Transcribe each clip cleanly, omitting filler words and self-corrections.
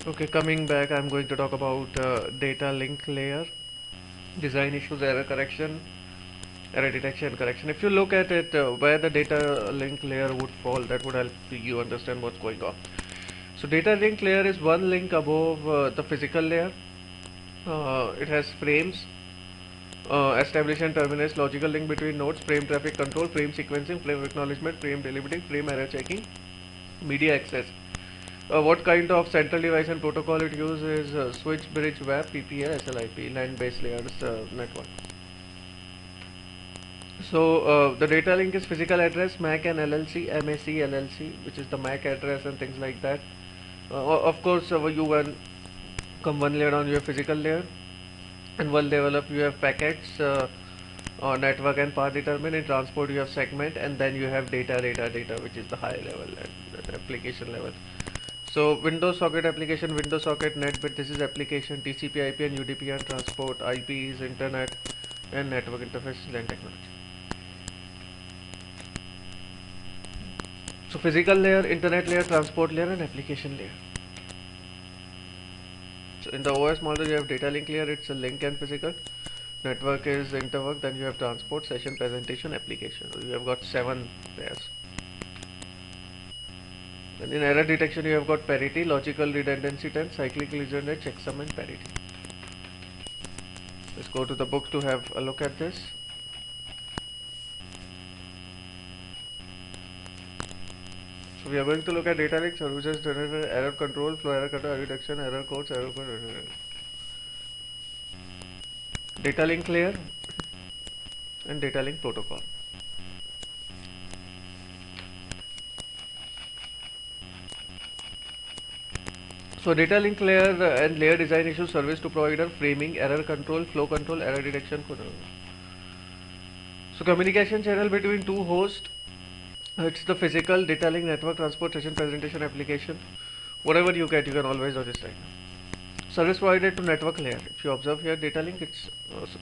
Okay, coming back, I'm going to talk about data link layer, design issues, error correction, error detection, correction. If you look at it, where the data link layer would fall, that would help you understand what's going on. So data link layer is one link above the physical layer. It has frames, establish and terminus, logical link between nodes, frame traffic control, frame sequencing, frame acknowledgement, frame delimiting, frame error checking, media access. What kind of central device and protocol it uses? Switch, bridge, web, PPA, SLIP, LAN-based layers network. So the data link is physical address, MAC and LLC, MAC, LLC, which is the MAC address and things like that. Of course, you come one layer on your physical layer, and one level up you have packets, network and path determinant. In transport you have segment, and then you have data, which is the high level and application level. So Windows socket application, Windows socket NetBit, this is application, TCP IP and UDP and transport, IP is internet and network interface LAN technology. So physical layer, internet layer, transport layer and application layer. So in the OS model you have data link layer, it's a link and physical. Network is interwork, then you have transport, session, presentation, application. So you have got 7 layers. And in error detection you have got parity, logical redundancy test, cyclic redundancy, checksum and parity. Let's go to the book to have a look at this. So we are going to look at data link services, error control, flow error control, error detection, error codes, error code, data link layer and data link protocol. So data link layer and layer design issues, service to provider, framing, error control, flow control, error detection. So communication channel between two hosts, it's the physical data link network, transport, session, presentation, application. Whatever you get, you can always do this right now. Service provided to network layer. If you observe here data link, it's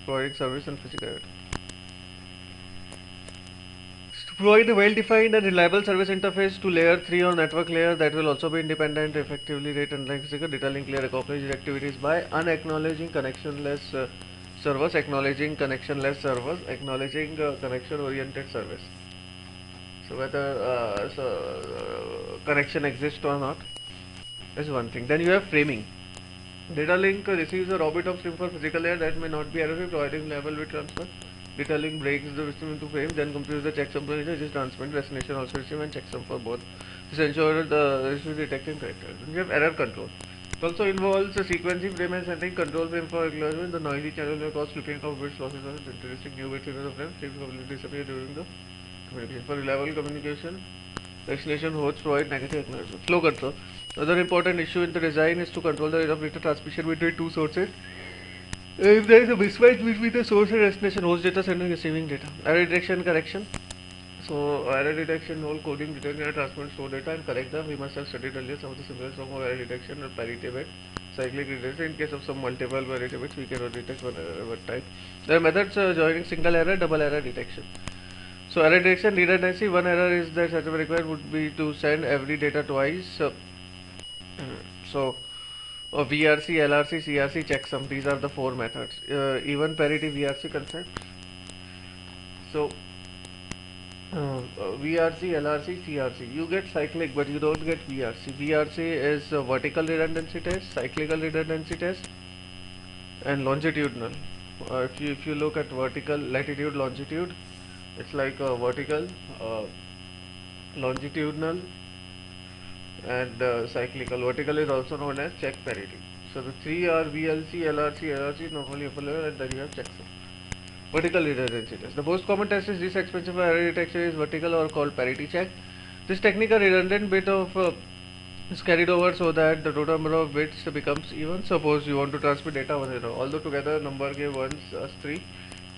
providing service and physical. To provide a well-defined and reliable service interface to layer 3 or network layer that will also be independent, effectively rate unlike physical data link layer accomplishes activities by unacknowledging connectionless servers, acknowledging connectionless servers, acknowledging connection-oriented service. So whether connection exists or not is one thing. Then you have framing. Data link receives a raw bit of stream for physical layer that may not be error-free, providing level with transfer. Data link breaks the system into frames, then computes the checksum procedure, which is transparent, destination also receive and checksum for both. This ensures the issue detecting correctly. Then you have error control. It also involves a sequencing frame and sending control frame for acknowledgement. The noisy channel may cause flipping of bits, losses, or introducing new bits into the frame. Streams completely disappear during the communication. For reliable communication, destination hosts provide negative acknowledgement. Flow control. Another important issue in the design is to control the rate of data transmission between two sources. If there is a mismatch between the source and destination, host data sending and receiving data. Error detection correction. So error detection, whole coding, detect and transmit store data and correct them. We must have studied earlier some of the simplest form of error detection or parity bit. Cyclic redundancy. In case of some multiple parity bits, we cannot detect one error at a time. There are methods joining single error, double error detection. So error detection redundancy. One error is that such a required would be to send every data twice. VRC, LRC, CRC, checksum. These are the 4 methods. Even parity VRC concept. So VRC, LRC, CRC. You get cyclic, but you don't get VRC. VRC is a vertical redundancy test, cyclical redundancy test, and longitudinal. If you look at vertical, latitude, longitude, it's like a vertical, longitudinal, and cyclical. Vertical is also known as check parity. So the 3 are VLC, LRC, normally upper level, and then you have checksum. Vertical redundancy test. The most common test is this expensive error detection is vertical or called parity check. This technique a redundant bit of is carried over so that the total number of bits becomes even. Suppose you want to transmit data 1 although together number gave once as 3.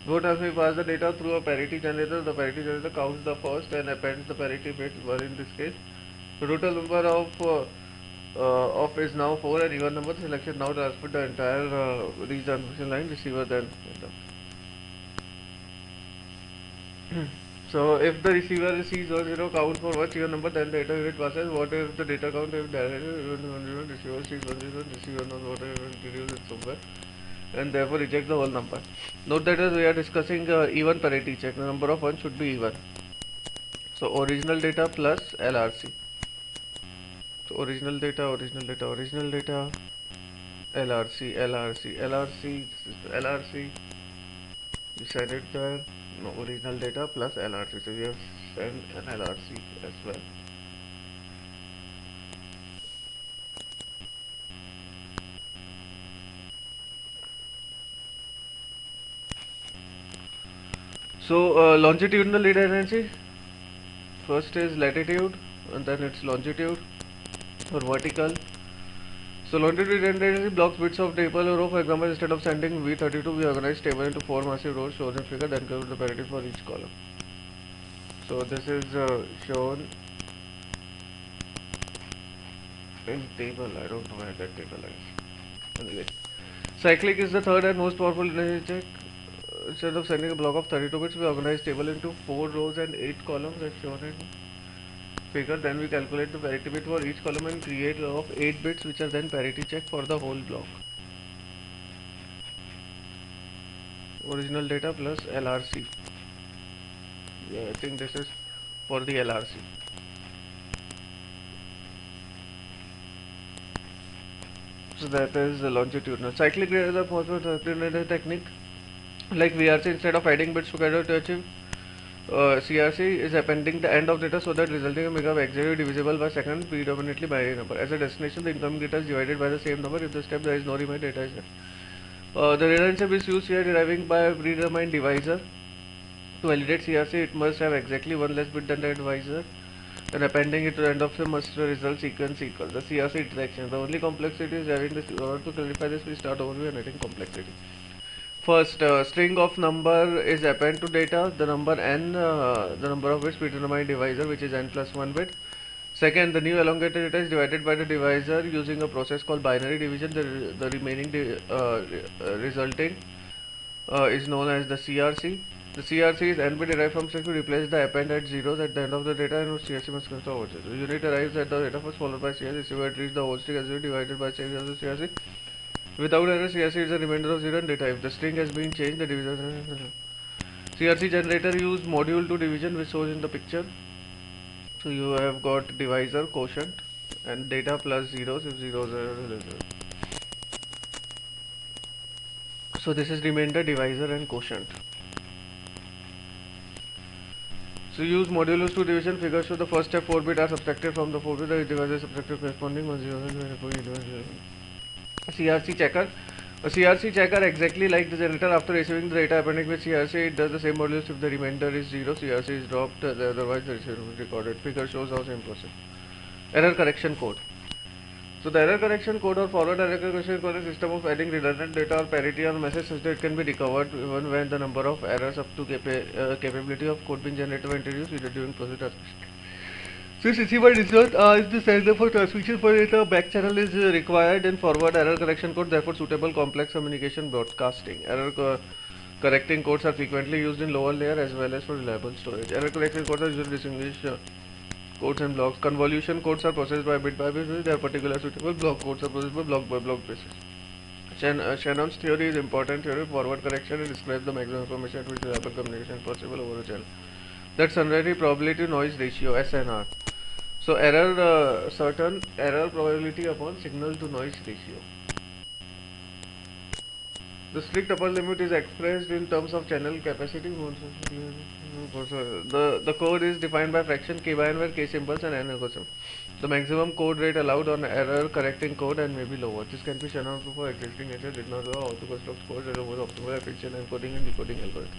Go transmit pass the data through a parity generator. The parity generator counts the first and appends the parity bit 1 in this case. The total number of is now 4 and even number selection now transmit the entire retransmission line receiver then. So if the receiver receives 00 count for one serial number, then the data unit passes. What if the data count if the receiver sees 10, receiver knows what introduce it somewhere, and therefore reject the whole number. Note that as we are discussing even parity check, the number of ones should be even. So original data plus LRC. So original data, LRC, this is the LRC. You send it there. No, original data plus LRC. So we have sent an LRC as well. So longitudinal redundancy. First is latitude, and then it's longitude or vertical. So longitude redundancy blocks bits of table row. For example, instead of sending V32, we organize table into 4 massive rows shown in figure, then cover the parity for each column. So this is shown in table. I don't know where that table is. Anyway, cyclic is the third and most powerful redundancy check. Instead of sending a block of 32 bits, we organize table into 4 rows and 8 columns as shown in figure. Then we calculate the parity bit for each column and create row of 8 bits, which are then parity check for the whole block. Original data plus LRC. Yeah, I think this is for the LRC. So that is the longitudinal. Cyclic is a possible technique. Like VRC, instead of adding bits together to achieve CRC is appending the end of data so that resulting will become exactly divisible by second predominantly binary number. As a destination, the incoming data is divided by the same number. If the step there is no remain data is there. The redundancy is used here deriving by a predetermined divisor. To validate CRC, it must have exactly one less bit than the divisor, and appending it to the end of the must result sequence equals the CRC interaction. The only complexity is having this. In order to clarify this, we start overview and adding complexity. First, string of number is append to data, the number n, the number of bits predetermined divisor, which is n plus 1 bit. Second, the new elongated data is divided by the divisor using a process called binary division. The remaining resulting is known as the CRC. The CRC is n bit derived from string to replace the append at zeros at the end of the data, and CRC must consist of overshares. The unit arrives at the data first followed by CRC. Receiver reads the whole string as divided by CRC. Without error, CRC is a remainder of 0 and data. If the string has been changed, the division. CRC generator use module to division, which shows in the picture. So you have got divisor, quotient, and data plus zeros if zeros are. So this is remainder, divisor, and quotient. So use modulus to division figures. So the first step 4 bit are subtracted from the 4 bit. The divisor is subtracted corresponding 1 0 and CRC checker. A CRC checker, exactly like the generator, after receiving the data appending with CRC, it does the same modulus. If the remainder is 0, CRC is dropped, otherwise the receiver will be recorded. Figure shows how same process. Error correction code. So the error correction code or forward error correction code is a system of adding redundant data or parity on message such that it can be recovered even when the number of errors up to capability of code being generated were introduced during process transmission. Since receiver is not is the sender for transmission for data, back channel is required in forward error correction code, therefore suitable complex communication broadcasting. Error correcting codes are frequently used in lower layer as well as for reliable storage. Error correction codes are usually distinguished codes and blocks. Convolution codes are processed by bit basis. They are particular suitable. Block codes are processed by block basis. Shannon's theory is important theory. Forward correction and describes the maximum information at which reliable communication is possible over a channel. That's unready probability noise ratio (SNR). So error certain error probability upon signal to noise ratio. The strict upper limit is expressed in terms of channel capacity. The code is defined by fraction k by n where k symbols and n algorithm. The maximum code rate allowed on error correcting code and may be lower. This can be Shannon proof for existing nature did not allow how to construct code that was optimal efficient encoding and decoding algorithm.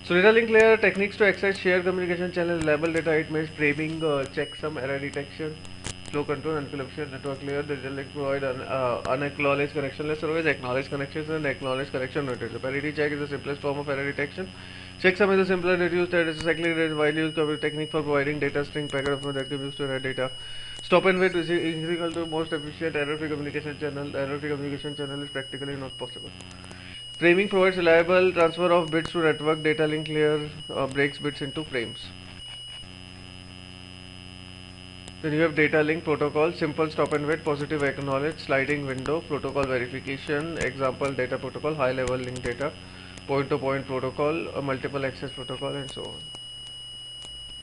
So data link layer techniques to access shared communication channel, reliable data. It means framing, checksum, error detection, flow control, encryption, network layer. The data link provide unacknowledged connectionless service, acknowledged connections, and acknowledged connection noted. The parity check is the simplest form of error detection. Checksum is a simpler reduced that is a cyclic widely used technique for providing data string packet that can be used to error data. Stop and wait is equal to most efficient error-free communication channel. Error-free communication channel is practically not possible. Framing provides reliable transfer of bits to network. Data link layer breaks bits into frames. Then you have data link protocol, simple stop and wait, positive acknowledge, sliding window, protocol verification, example data protocol, high level link data, point to point protocol, multiple access protocol, and so on.